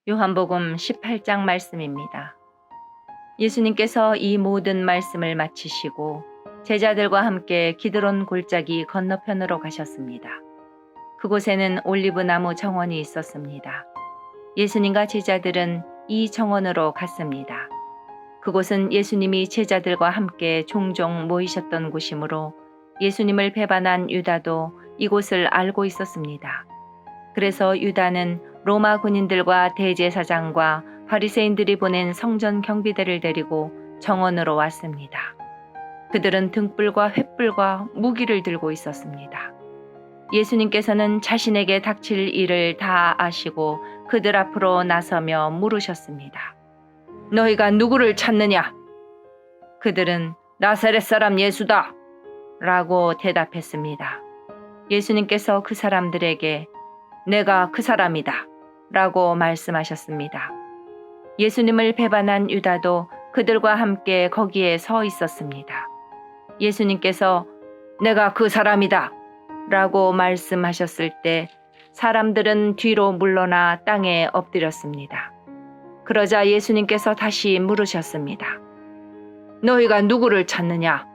요한복음 18장 말씀입니다. 예수님께서 이 모든 말씀을 마치시고 제자들과 함께 기드론 골짜기 건너편으로 가셨습니다. 그곳에는 올리브나무 정원이 있었습니다. 예수님과 제자들은 이 정원으로 갔습니다. 그곳은 예수님이 제자들과 함께 종종 모이셨던 곳이므로 예수님을 배반한 유다도 이곳을 알고 있었습니다. 그래서 유다는 로마 군인들과 대제사장과 바리새인들이 보낸 성전 경비대를 데리고 정원으로 왔습니다. 그들은 등불과 횃불과 무기를 들고 있었습니다. 예수님께서는 자신에게 닥칠 일을 다 아시고 그들 앞으로 나서며 물으셨습니다. 너희가 누구를 찾느냐? 그들은 나사렛 사람 예수다 라고 대답했습니다. 예수님께서 그 사람들에게 내가 그 사람이다 라고 말씀하셨습니다. 예수님을 배반한 유다도 그들과 함께 거기에 서 있었습니다. 예수님께서 내가 그 사람이다 라고 말씀하셨을 때 사람들은 뒤로 물러나 땅에 엎드렸습니다. 그러자 예수님께서 다시 물으셨습니다. 너희가 누구를 찾느냐?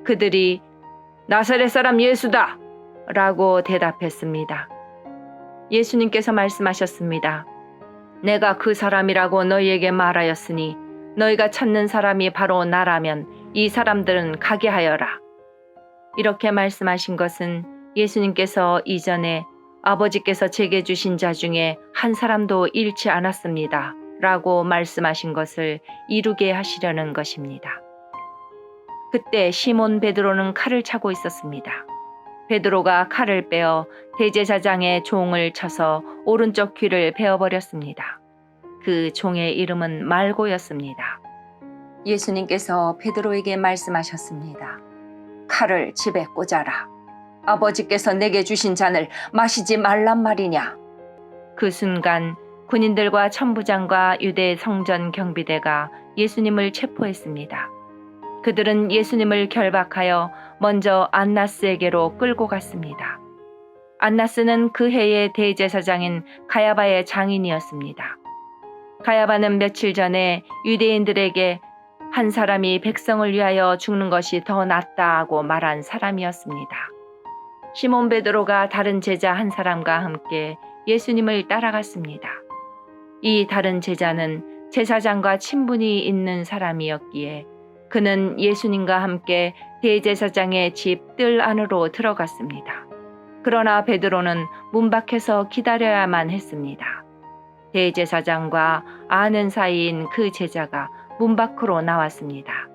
그들이 나사렛 사람 예수다 라고 대답했습니다. 예수님께서 말씀하셨습니다. 내가 그 사람이라고 너희에게 말하였으니 너희가 찾는 사람이 바로 나라면 이 사람들은 가게 하여라. 이렇게 말씀하신 것은 예수님께서 이전에 아버지께서 제게 주신 자 중에 한 사람도 잃지 않았습니다 라고 말씀하신 것을 이루게 하시려는 것입니다. 그때 시몬 베드로는 칼을 차고 있었습니다. 베드로가 칼을 빼어 대제사장의 종을 쳐서 오른쪽 귀를 베어버렸습니다. 그 종의 이름은 말고였습니다. 예수님께서 베드로에게 말씀하셨습니다. 칼을 집에 꽂아라. 아버지께서 내게 주신 잔을 마시지 말란 말이냐. 그 순간 군인들과 천부장과 유대 성전 경비대가 예수님을 체포했습니다. 그들은 예수님을 결박하여 먼저 안나스에게로 끌고 갔습니다. 안나스는 그 해의 대제사장인 가야바의 장인이었습니다. 가야바는 며칠 전에 유대인들에게 한 사람이 백성을 위하여 죽는 것이 더 낫다고 말한 사람이었습니다. 시몬 베드로가 다른 제자 한 사람과 함께 예수님을 따라갔습니다. 이 다른 제자는 제사장과 친분이 있는 사람이었기에 그는 예수님과 함께 대제사장의 집 뜰 안으로 들어갔습니다. 그러나 베드로는 문 밖에서 기다려야만 했습니다. 대제사장과 아는 사이인 그 제자가 문 밖으로 나왔습니다.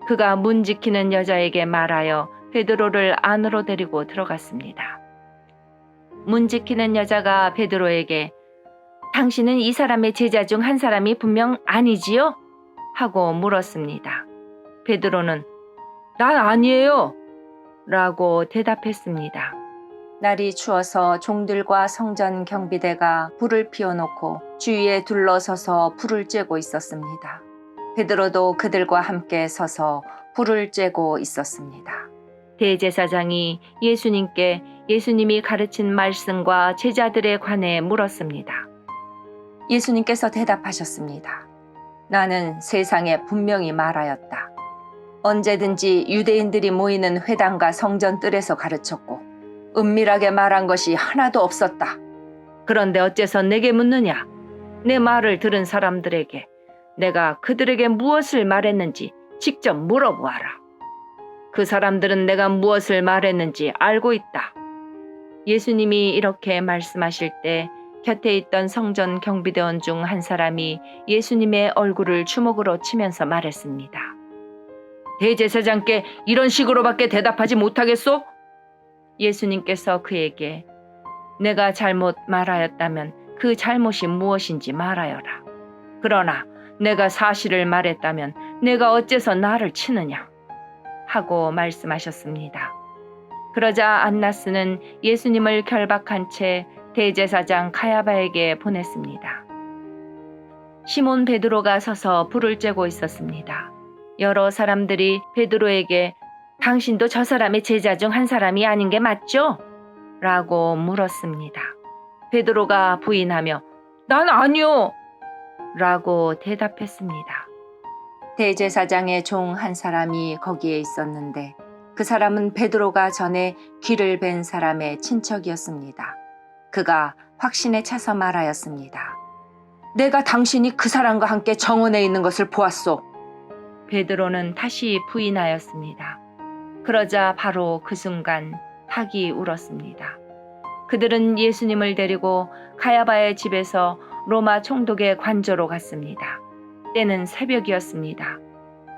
그가 문 지키는 여자에게 말하여 베드로를 안으로 데리고 들어갔습니다. 문 지키는 여자가 베드로에게 당신은 이 사람의 제자 중 한 사람이 분명 아니지요? 하고 물었습니다. 베드로는 난 아니에요 라고 대답했습니다. 날이 추워서 종들과 성전 경비대가 불을 피워놓고 주위에 둘러서서 불을 쬐고 있었습니다. 베드로도 그들과 함께 서서 불을 쬐고 있었습니다. 대제사장이 예수님께 예수님이 가르친 말씀과 제자들에 관해 물었습니다. 예수님께서 대답하셨습니다. 나는 세상에 분명히 말하였다. 언제든지 유대인들이 모이는 회당과 성전 뜰에서 가르쳤고 은밀하게 말한 것이 하나도 없었다. 그런데 어째서 내게 묻느냐? 내 말을 들은 사람들에게 내가 그들에게 무엇을 말했는지 직접 물어보아라. 그 사람들은 내가 무엇을 말했는지 알고 있다. 예수님이 이렇게 말씀하실 때 곁에 있던 성전 경비대원 중 한 사람이 예수님의 얼굴을 주먹으로 치면서 말했습니다. 대제사장께 이런 식으로밖에 대답하지 못하겠소? 예수님께서 그에게 내가 잘못 말하였다면 그 잘못이 무엇인지 말하여라. 그러나 내가 사실을 말했다면 내가 어째서 나를 치느냐? 하고 말씀하셨습니다. 그러자 안나스는 예수님을 결박한 채 대제사장 가야바에게 보냈습니다. 시몬 베드로가 서서 불을 쬐고 있었습니다. 여러 사람들이 베드로에게 당신도 저 사람의 제자 중 한 사람이 아닌 게 맞죠? 라고 물었습니다. 베드로가 부인하며 난 아니요. 라고 대답했습니다. 대제사장의 종 한 사람이 거기에 있었는데 그 사람은 베드로가 전에 귀를 벤 사람의 친척이었습니다. 그가 확신에 차서 말하였습니다. 내가 당신이 그 사람과 함께 정원에 있는 것을 보았소. 베드로는 다시 부인하였습니다. 그러자 바로 그 순간 닭이 울었습니다. 그들은 예수님을 데리고 가야바의 집에서 로마 총독의 관저로 갔습니다. 때는 새벽이었습니다.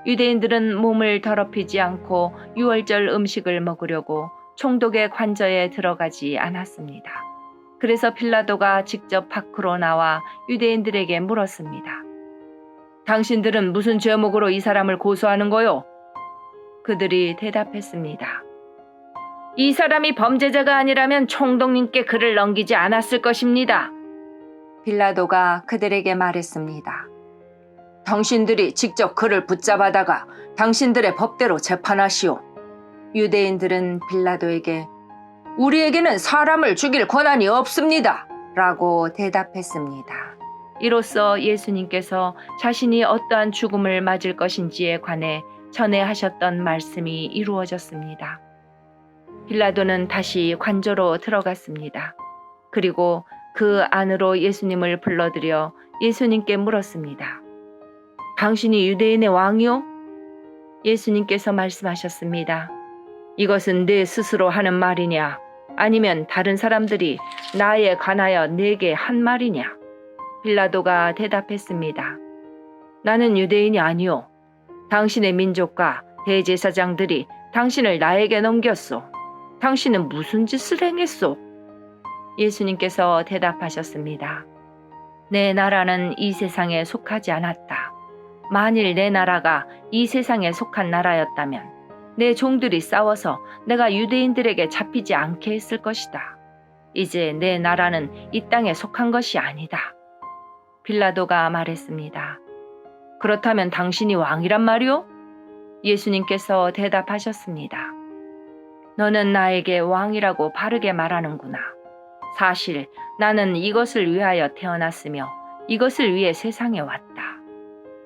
유대인들은 몸을 더럽히지 않고 유월절 음식을 먹으려고 총독의 관저에 들어가지 않았습니다. 그래서 빌라도가 직접 밖으로 나와 유대인들에게 물었습니다. 당신들은 무슨 죄목으로 이 사람을 고소하는 거요? 그들이 대답했습니다. 이 사람이 범죄자가 아니라면 총독님께 그를 넘기지 않았을 것입니다. 빌라도가 그들에게 말했습니다. 당신들이 직접 그를 붙잡아다가 당신들의 법대로 재판하시오. 유대인들은 빌라도에게 우리에게는 사람을 죽일 권한이 없습니다. 라고 대답했습니다. 이로써 예수님께서 자신이 어떠한 죽음을 맞을 것인지에 관해 전에 하셨던 말씀이 이루어졌습니다. 빌라도는 다시 관저로 들어갔습니다. 그리고 그 안으로 예수님을 불러들여 예수님께 물었습니다. 당신이 유대인의 왕이요? 예수님께서 말씀하셨습니다. 이것은 내 스스로 하는 말이냐? 아니면 다른 사람들이 나에 관하여 내게 한 말이냐? 빌라도가 대답했습니다. 나는 유대인이 아니요. 당신의 민족과 대제사장들이 당신을 나에게 넘겼소. 당신은 무슨 짓을 행했소? 예수님께서 대답하셨습니다. 내 나라는 이 세상에 속하지 않았다. 만일 내 나라가 이 세상에 속한 나라였다면 내 종들이 싸워서 내가 유대인들에게 잡히지 않게 했을 것이다. 이제 내 나라는 이 땅에 속한 것이 아니다. 빌라도가 말했습니다. 그렇다면 당신이 왕이란 말이오? 예수님께서 대답하셨습니다. 너는 나에게 왕이라고 바르게 말하는구나. 사실 나는 이것을 위하여 태어났으며 이것을 위해 세상에 왔다.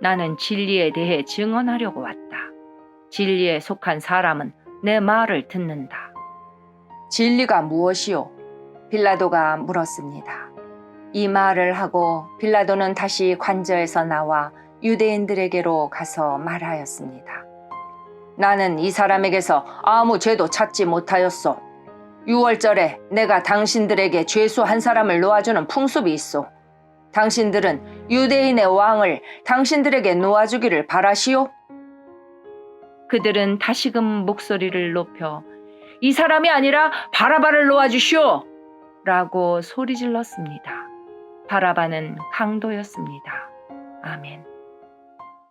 나는 진리에 대해 증언하려고 왔다. 진리에 속한 사람은 내 말을 듣는다. 진리가 무엇이요? 빌라도가 물었습니다. 이 말을 하고 빌라도는 다시 관저에서 나와 유대인들에게로 가서 말하였습니다. 나는 이 사람에게서 아무 죄도 찾지 못하였소. 유월절에 내가 당신들에게 죄수 한 사람을 놓아주는 풍습이 있소. 당신들은 유대인의 왕을 당신들에게 놓아주기를 바라시오? 그들은 다시금 목소리를 높여 이 사람이 아니라 바라바를 놓아주시오! 라고 소리질렀습니다. 바라바는 강도였습니다. 아멘.